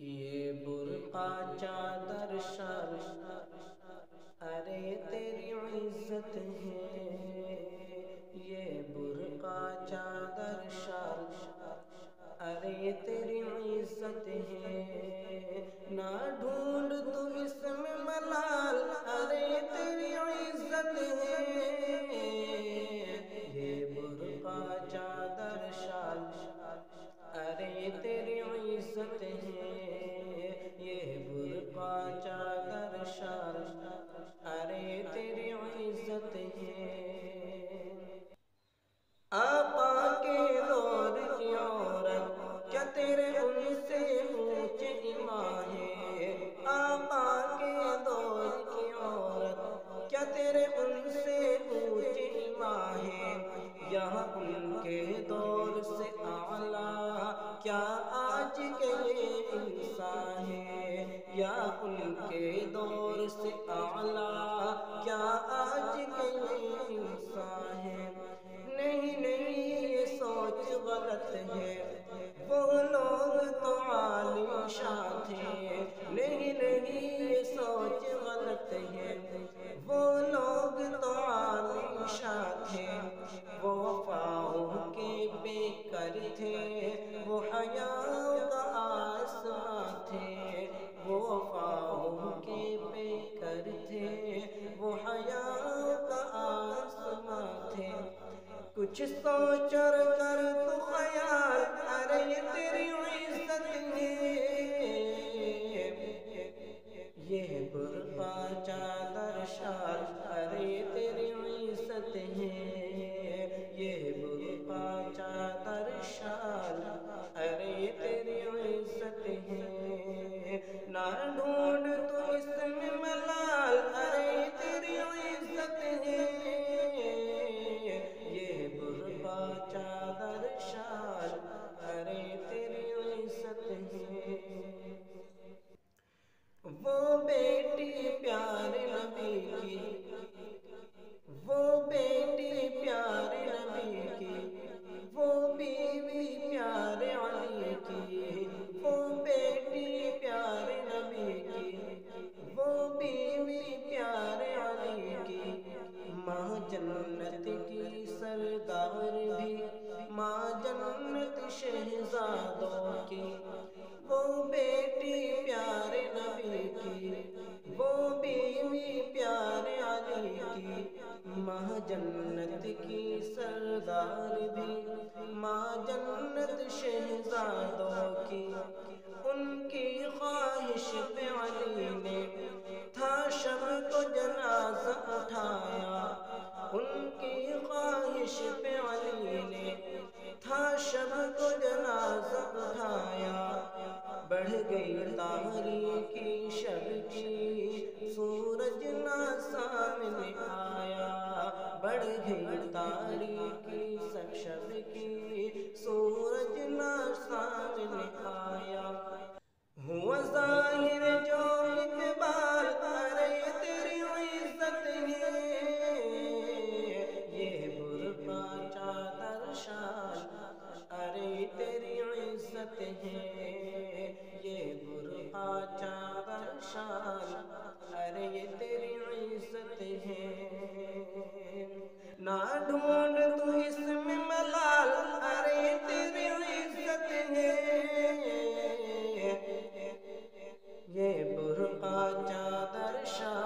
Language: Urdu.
یہ برقع چادر شال ارے تیری عزت ہے، یہ برقع چادر شال ارے تیری عزت ہے، نہ ڈھونڈ تو اس میں ملال ارے تیری عزت ہے، یہ برقع چادر شال ارے تیری عزت ہے، یہ برقع چادر شال ارے تیری عزت ہے۔ آقا کے دور کی عورت کیا تیرے ان سے اونچے ایمان ہے، آقا کے دور کی عورت کیا تیرے ان سے اونچے ایمان ہے، یہاں ان کے دور سے اعلیٰ کیا آج کے یہ انسان ہے، یا ان کے دور سے اعلیٰ کیا آج کے یہ انسان ہے۔ نہیں نہیں یہ سوچ غلط ہے، وہ لوگ تو عالم شان تھے، نہیں نہیں یہ سوچ غلط ہے، وہ لوگ تو عالم شان تھے، وہ وفاؤں کے پیکر تھے، وہ حیاء کا آسمان تھے، وہ وفاؤں کے پیکر تھے، وہ حیاء کا آسمان تھے، کچھ سوچ اور کر تو خیال ارے تیری عزت ہے، یہ برقع چادر شال ارے تیری عزت ہے، یہ برقع چادر شال ارے تیری عزت ہے، نہ ڈھونڈ تو اس میں ملال ارے تیری عزت ہے، یہ برقع چادر شال ارے تیری عزت ہے۔ وہ بیٹی پیارے نبی کی، وہ بیٹی پیارے نبی کی، وہ بیوی پیارے علی کی، وہ بیٹی پیارے نبی کی، وہ بیوی پیارے علی کی، ماں جنت کی سردار بھی، ماں جنت شہزادوں کی، وہ بیٹی پیارے نبی کی، وہ بیوی پیارے علی کی، ماں جنت کی سردار بھی، ماں جنت شہزادوں کی، ان کی خواہش پہ علی نے تھا شب کو جنازہ اٹھایا، ان کی خواہش پہ علی نے تھا شب کو جنازہ اٹھایا، بڑھ گئی تاریکی شب کی سورج نہ سامنے آیا، بڑھ گئی تاریکی شب کی سورج نہ سامنے آیا، ہوا ظاہر جو اقبال ارے تیری عزت ہے، یہ برقع چادر شال ارے تیری عزت ہے، یہ برقع چادر شال ارے تیری عزت ہے، نہ ڈھونڈ تو اس میں ملال ارے تیری عزت ہے، یہ برقع چادر شال